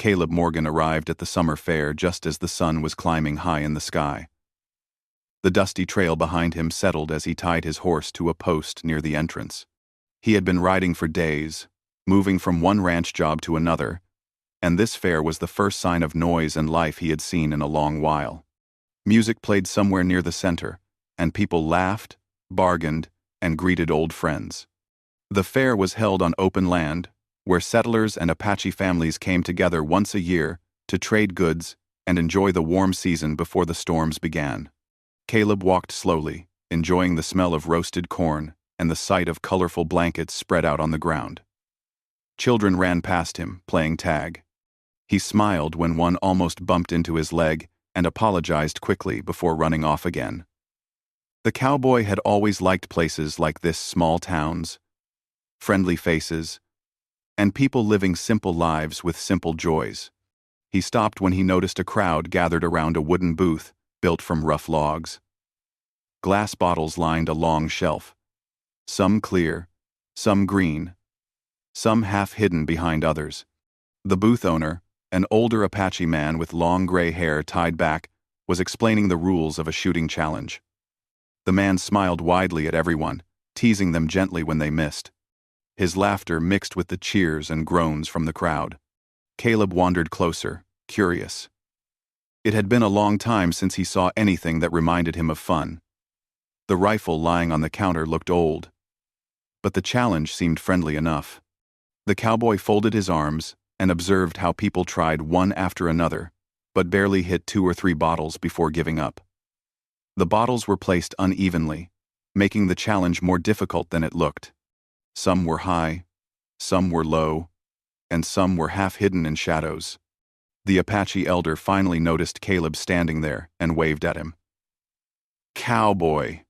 Caleb Morgan arrived at the summer fair just as the sun was climbing high in the sky. The dusty trail behind him settled as he tied his horse to a post near the entrance. He had been riding for days, moving from one ranch job to another, and this fair was the first sign of noise and life he had seen in a long while. Music played somewhere near the center, and people laughed, bargained, and greeted old friends. The fair was held on open land, where settlers and Apache families came together once a year to trade goods and enjoy the warm season before the storms began. Caleb walked slowly, enjoying the smell of roasted corn and the sight of colorful blankets spread out on the ground. Children ran past him, playing tag. He smiled when one almost bumped into his leg and apologized quickly before running off again. The cowboy had always liked places like this, small towns, friendly faces, and people living simple lives with simple joys. He stopped when he noticed a crowd gathered around a wooden booth built from rough logs. Glass bottles lined a long shelf, some clear, some green, some half hidden behind others. The booth owner, an older Apache man with long gray hair tied back, was explaining the rules of a shooting challenge. The man smiled widely at everyone, teasing them gently when they missed. His laughter mixed with the cheers and groans from the crowd. Caleb wandered closer, curious. It had been a long time since he saw anything that reminded him of fun. The rifle lying on the counter looked old, but the challenge seemed friendly enough. The cowboy folded his arms and observed how people tried one after another, but barely hit 2 or 3 bottles before giving up. The bottles were placed unevenly, making the challenge more difficult than it looked. Some were high, some were low, and some were half hidden in shadows. The Apache elder finally noticed Caleb standing there and waved at him. "Cowboy,"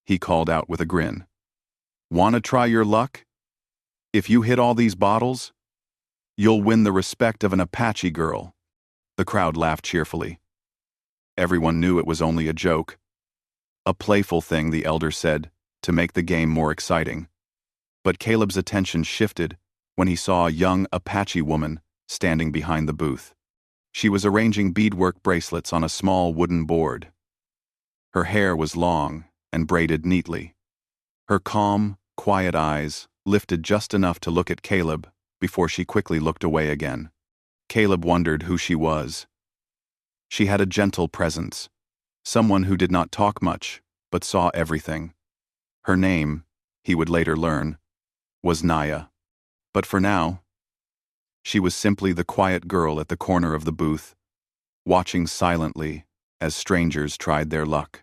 he called out with a grin. "Wanna try your luck? If you hit all these bottles, you'll win the respect of an Apache girl." The crowd laughed cheerfully. Everyone knew it was only a joke. A playful thing, the elder said, to make the game more exciting. But Caleb's attention shifted when he saw a young Apache woman standing behind the booth. She was arranging beadwork bracelets on a small wooden board. Her hair was long and braided neatly. Her calm, quiet eyes lifted just enough to look at Caleb before she quickly looked away again. Caleb wondered who she was. She had a gentle presence, someone who did not talk much, but saw everything. Her name, he would later learn, was Naya. But for now, she was simply the quiet girl at the corner of the booth, watching silently as strangers tried their luck.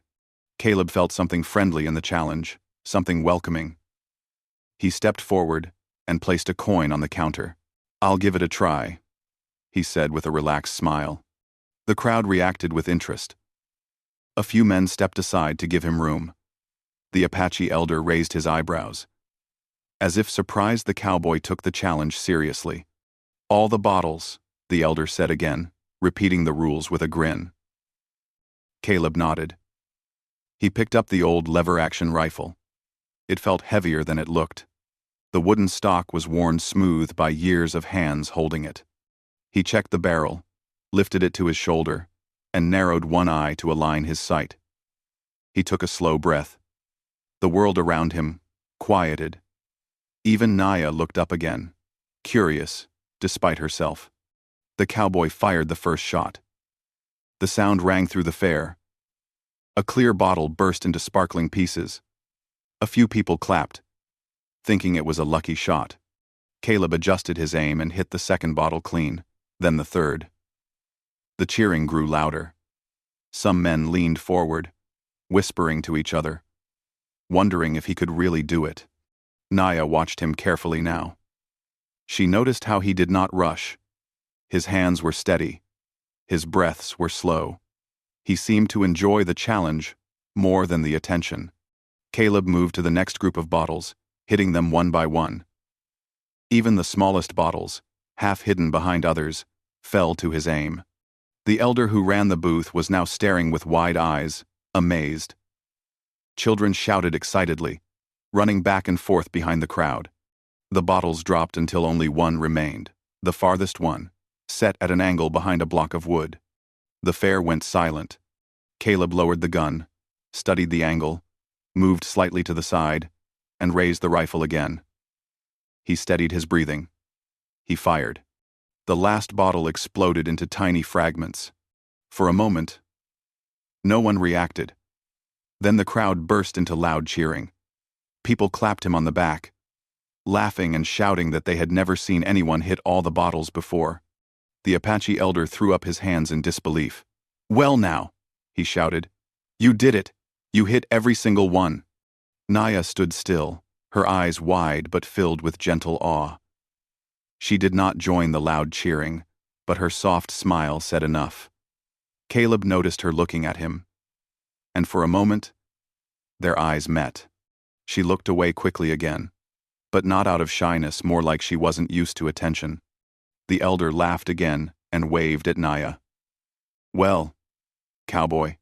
Caleb felt something friendly in the challenge, something welcoming. He stepped forward and placed a coin on the counter. "I'll give it a try," he said with a relaxed smile. The crowd reacted with interest. A few men stepped aside to give him room. The Apache elder raised his eyebrows. As if surprised, the cowboy took the challenge seriously. "All the bottles," the elder said again, repeating the rules with a grin. Caleb nodded. He picked up the old lever-action rifle. It felt heavier than it looked. The wooden stock was worn smooth by years of hands holding it. He checked the barrel, lifted it to his shoulder, and narrowed one eye to align his sight. He took a slow breath. The world around him quieted. Even Naya looked up again, curious, despite herself. The cowboy fired the first shot. The sound rang through the fair. A clear bottle burst into sparkling pieces. A few people clapped, thinking it was a lucky shot. Caleb adjusted his aim and hit the second bottle clean, then the third. The cheering grew louder. Some men leaned forward, whispering to each other, wondering if he could really do it. Naya watched him carefully now. She noticed how he did not rush. His hands were steady. His breaths were slow. He seemed to enjoy the challenge more than the attention. Caleb moved to the next group of bottles, hitting them one by one. Even the smallest bottles, half hidden behind others, fell to his aim. The elder who ran the booth was now staring with wide eyes, amazed. Children shouted excitedly, running back and forth behind the crowd. The bottles dropped until only one remained, the farthest one, set at an angle behind a block of wood. The fair went silent. Caleb lowered the gun, studied the angle, moved slightly to the side, and raised the rifle again. He steadied his breathing. He fired. The last bottle exploded into tiny fragments. For a moment, no one reacted. Then the crowd burst into loud cheering. People clapped him on the back, laughing and shouting that they had never seen anyone hit all the bottles before. The Apache elder threw up his hands in disbelief. "Well now," he shouted. "You did it. You hit every single one." Naya stood still, her eyes wide but filled with gentle awe. She did not join the loud cheering, but her soft smile said enough. Caleb noticed her looking at him, and for a moment, their eyes met. She looked away quickly again, but not out of shyness, more like she wasn't used to attention. The elder laughed again and waved at Naya. "Well, cowboy,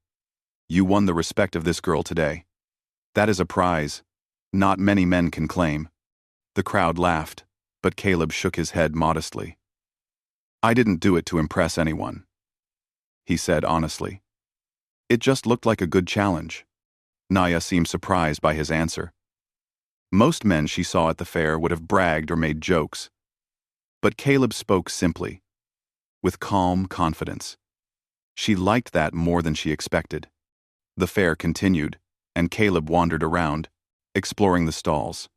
you won the respect of this girl today. That is a prize not many men can claim." The crowd laughed, but Caleb shook his head modestly. "I didn't do it to impress anyone," he said honestly. "It just looked like a good challenge." Naya seemed surprised by his answer. Most men she saw at the fair would have bragged or made jokes, but Caleb spoke simply, with calm confidence. She liked that more than she expected. The fair continued, and Caleb wandered around, exploring the stalls.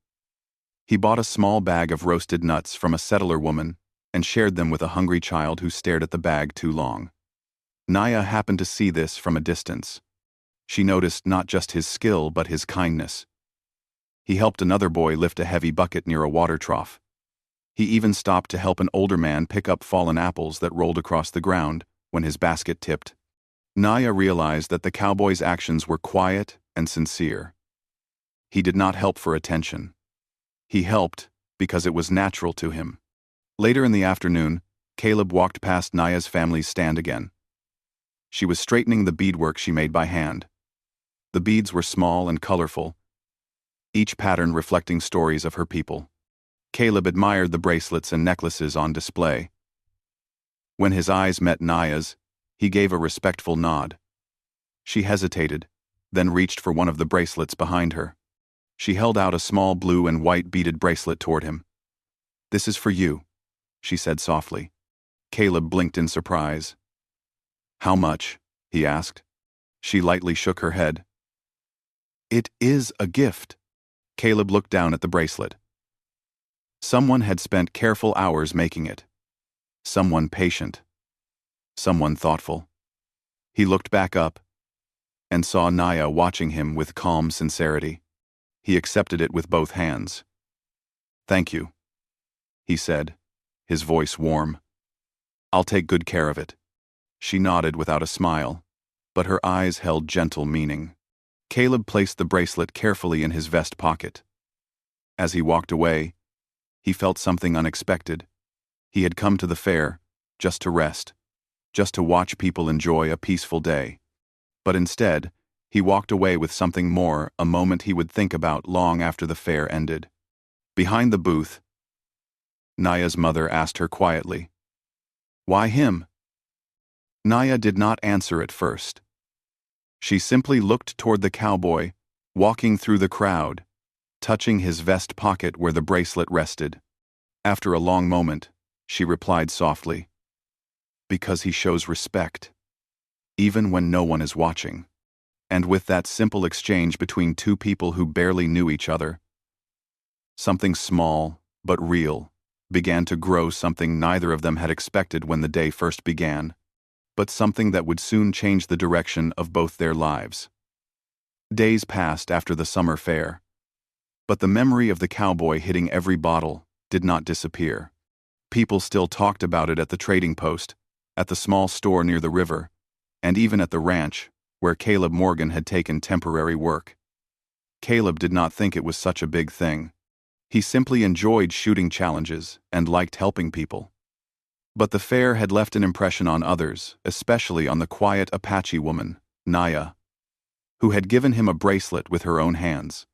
He bought a small bag of roasted nuts from a settler woman and shared them with a hungry child who stared at the bag too long. Naya happened to see this from a distance. She noticed not just his skill but his kindness. He helped another boy lift a heavy bucket near a water trough. He even stopped to help an older man pick up fallen apples that rolled across the ground when his basket tipped. Naya realized that the cowboy's actions were quiet and sincere. He did not help for attention. He helped because it was natural to him. Later in the afternoon, Caleb walked past Naya's family's stand again. She was straightening the beadwork she made by hand. The beads were small and colorful, each pattern reflecting stories of her people. Caleb admired the bracelets and necklaces on display. When his eyes met Naya's, he gave a respectful nod. She hesitated, then reached for one of the bracelets behind her. She held out a small blue and white beaded bracelet toward him. "This is for you," she said softly. Caleb blinked in surprise. "How much?" he asked. She lightly shook her head. "It is a gift." Caleb looked down at the bracelet. Someone had spent careful hours making it. Someone patient. Someone thoughtful. He looked back up and saw Naya watching him with calm sincerity. He accepted it with both hands. "Thank you," he said, his voice warm. "I'll take good care of it." She nodded without a smile, but her eyes held gentle meaning. Caleb placed the bracelet carefully in his vest pocket. As he walked away, he felt something unexpected. He had come to the fair just to rest, just to watch people enjoy a peaceful day. But instead, he walked away with something more, a moment he would think about long after the fair ended. Behind the booth, Naya's mother asked her quietly, "Why him?" Naya did not answer at first. She simply looked toward the cowboy, walking through the crowd, touching his vest pocket where the bracelet rested. After a long moment, she replied softly, "Because he shows respect, even when no one is watching." And with that simple exchange between two people who barely knew each other, something small but real began to grow, something neither of them had expected when the day first began, but something that would soon change the direction of both their lives. Days passed after the summer fair, but the memory of the cowboy hitting every bottle did not disappear. People still talked about it at the trading post, at the small store near the river, and even at the ranch, where Caleb Morgan had taken temporary work. Caleb did not think it was such a big thing. He simply enjoyed shooting challenges and liked helping people. But the fair had left an impression on others, especially on the quiet Apache woman, Naya, who had given him a bracelet with her own hands.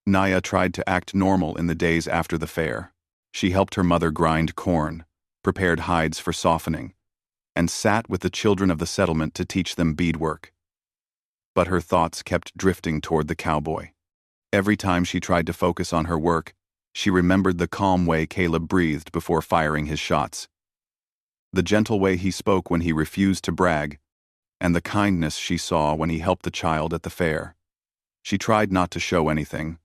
Naya tried to act normal in the days after the fair. She helped her mother grind corn, prepared hides for softening, and sat with the children of the settlement to teach them beadwork. But her thoughts kept drifting toward the cowboy. Every time she tried to focus on her work, she remembered the calm way Caleb breathed before firing his shots, the gentle way he spoke when he refused to brag, and the kindness she saw when he helped the child at the fair. She tried not to show anything,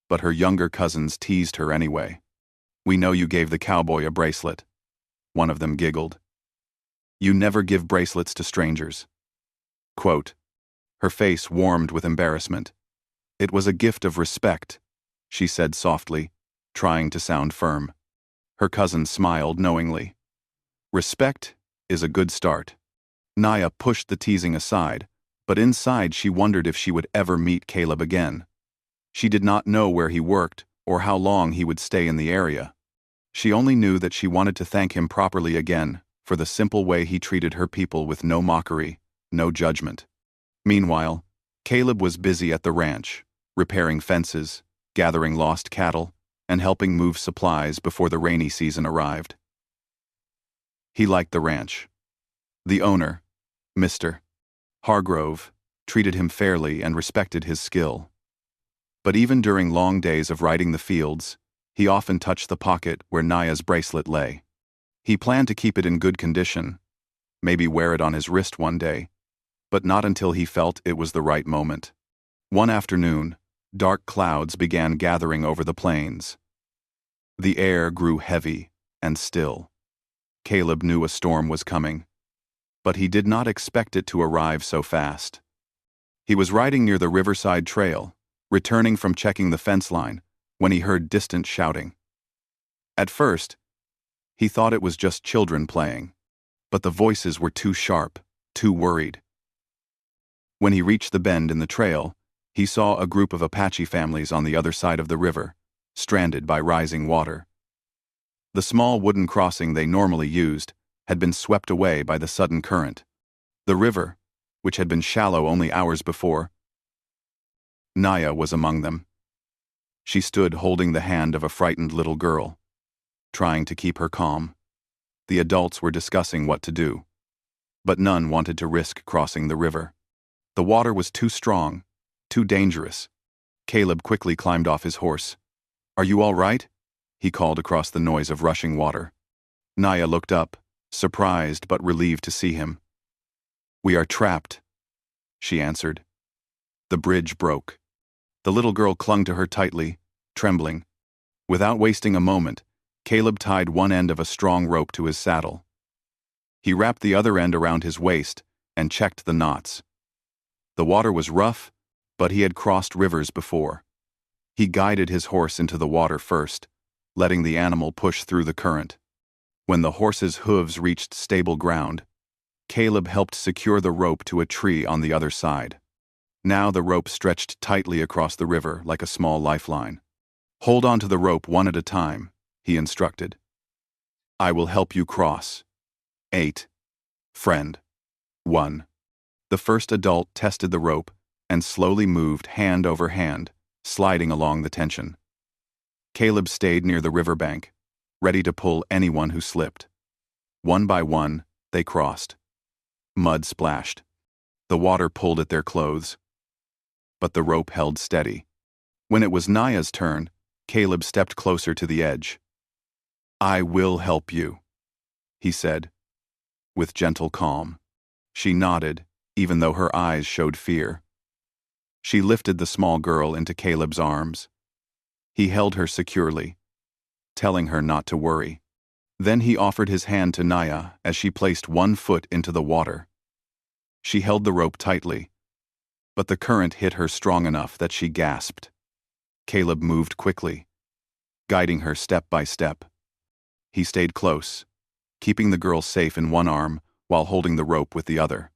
but her younger cousins teased her anyway. "We know you gave the cowboy a bracelet," one of them giggled. "You never give bracelets to strangers." Quote. Her face warmed with embarrassment. "It was a gift of respect," she said softly, trying to sound firm. Her cousin smiled knowingly. "Respect is a good start." Naya pushed the teasing aside, but inside she wondered if she would ever meet Caleb again. She did not know where he worked or how long he would stay in the area. She only knew that she wanted to thank him properly again for the simple way he treated her people with no mockery, no judgment. Meanwhile, Caleb was busy at the ranch, repairing fences, gathering lost cattle, and helping move supplies before the rainy season arrived. He liked the ranch. The owner, Mr. Hargrove, treated him fairly and respected his skill. But even during long days of riding the fields, he often touched the pocket where Naya's bracelet lay. He planned to keep it in good condition, maybe wear it on his wrist one day, but not until he felt it was the right moment. One afternoon, dark clouds began gathering over the plains. The air grew heavy and still. Caleb knew a storm was coming, but he did not expect it to arrive so fast. He was riding near the riverside trail, returning from checking the fence line, when he heard distant shouting. At first, he thought it was just children playing, but the voices were too sharp, too worried. When he reached the bend in the trail, he saw a group of Apache families on the other side of the river, stranded by rising water. The small wooden crossing they normally used had been swept away by the sudden current. The river, which had been shallow only hours before, Naya was among them. She stood holding the hand of a frightened little girl, trying to keep her calm. The adults were discussing what to do, but none wanted to risk crossing the river. The water was too strong, too dangerous. Caleb quickly climbed off his horse. "Are you all right?" he called across the noise of rushing water. Naya looked up, surprised but relieved to see him. "We are trapped," she answered. The bridge broke. The little girl clung to her tightly, trembling. Without wasting a moment, Caleb tied one end of a strong rope to his saddle. He wrapped the other end around his waist and checked the knots. The water was rough, but he had crossed rivers before. He guided his horse into the water first, letting the animal push through the current. When the horse's hooves reached stable ground, Caleb helped secure the rope to a tree on the other side. Now the rope stretched tightly across the river like a small lifeline. "Hold on to the rope one at a time," he instructed. "I will help you cross." 8. Friend. 1. The first adult tested the rope and slowly moved hand over hand, sliding along the tension. Caleb stayed near the riverbank, ready to pull anyone who slipped. One by one, they crossed. Mud splashed. The water pulled at their clothes. But the rope held steady. When it was Naya's turn, Caleb stepped closer to the edge. "I will help you," he said, with gentle calm. She nodded, even though her eyes showed fear. She lifted the small girl into Caleb's arms. He held her securely, telling her not to worry. Then he offered his hand to Naya as she placed one foot into the water. She held the rope tightly, but the current hit her strong enough that she gasped. Caleb moved quickly, guiding her step by step. He stayed close, keeping the girl safe in one arm while holding the rope with the other.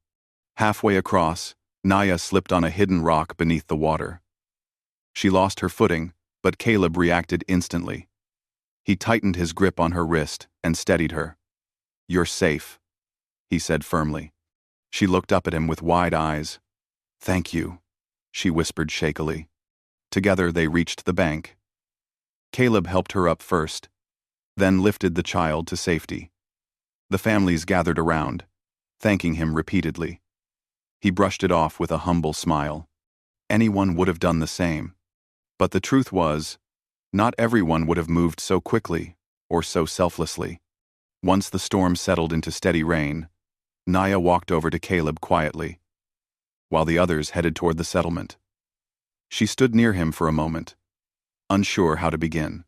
Halfway across, Naya slipped on a hidden rock beneath the water. She lost her footing, but Caleb reacted instantly. He tightened his grip on her wrist and steadied her. "You're safe," he said firmly. She looked up at him with wide eyes. "Thank you," she whispered shakily. Together they reached the bank. Caleb helped her up first, then lifted the child to safety. The families gathered around, thanking him repeatedly. He brushed it off with a humble smile. Anyone would have done the same. But the truth was, not everyone would have moved so quickly or so selflessly. Once the storm settled into steady rain, Naya walked over to Caleb quietly, while the others headed toward the settlement. She stood near him for a moment, unsure how to begin.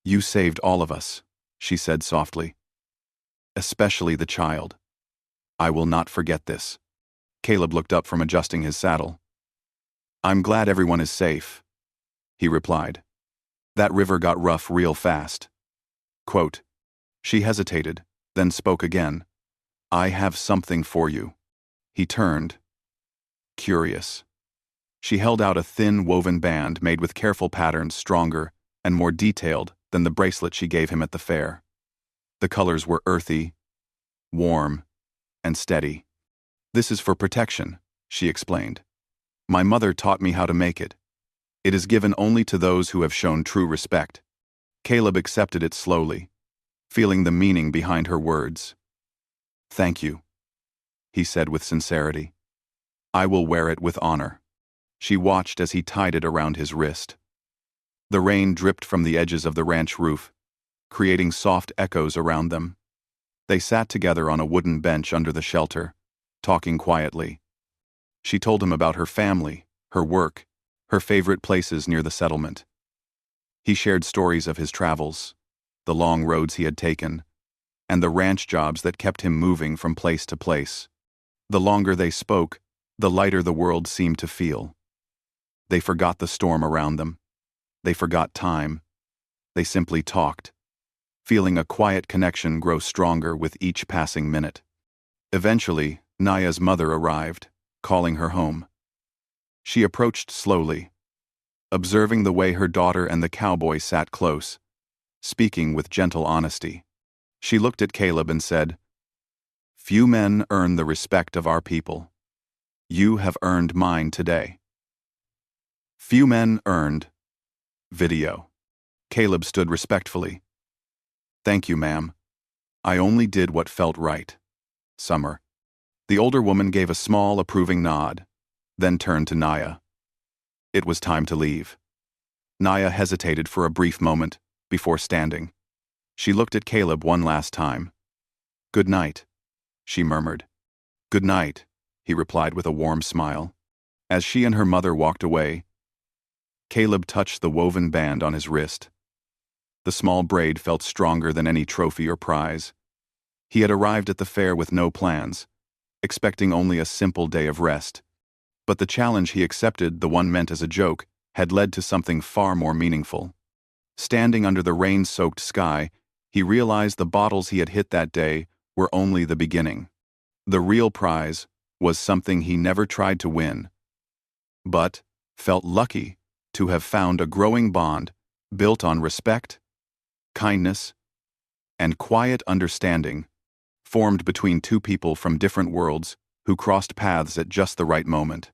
"You saved all of us," she said softly. "Especially the child. I will not forget this." Caleb looked up from adjusting his saddle. "I'm glad everyone is safe," he replied. "That river got rough real fast." Quote. She hesitated, then spoke again. "I have something for you." He turned, curious. She held out a thin woven band made with careful patterns, stronger and more detailed than the bracelet she gave him at the fair. The colors were earthy, warm, and steady. "This is for protection," she explained. "My mother taught me how to make it. It is given only to those who have shown true respect." Caleb accepted it slowly, feeling the meaning behind her words. "Thank you," he said with sincerity. "I will wear it with honor." She watched as he tied it around his wrist. The rain dripped from the edges of the ranch roof, creating soft echoes around them. They sat together on a wooden bench under the shelter, talking quietly. She told him about her family, her work, her favorite places near the settlement. He shared stories of his travels, the long roads he had taken, and the ranch jobs that kept him moving from place to place. The longer they spoke, the lighter the world seemed to feel. They forgot the storm around them. They forgot time. They simply talked, feeling a quiet connection grow stronger with each passing minute. Eventually, Naya's mother arrived, calling her home. She approached slowly, observing the way her daughter and the cowboy sat close, speaking with gentle honesty. She looked at Caleb and said, "Few men earn the respect of our people. You have earned mine today." Few men earned. Video. Caleb stood respectfully. "Thank you, ma'am. I only did what felt right." Summer. The older woman gave a small, approving nod, then turned to Naya. It was time to leave. Naya hesitated for a brief moment before standing. She looked at Caleb one last time. "Good night," she murmured. "Good night," he replied with a warm smile. As she and her mother walked away, Caleb touched the woven band on his wrist. The small braid felt stronger than any trophy or prize. He had arrived at the fair with no plans, expecting only a simple day of rest. But the challenge he accepted, the one meant as a joke, had led to something far more meaningful. Standing under the rain-soaked sky, he realized the bottles he had hit that day were only the beginning. The real prize was something he never tried to win, but felt lucky to have found a growing bond built on respect, kindness, and quiet understanding, formed between two people from different worlds who crossed paths at just the right moment.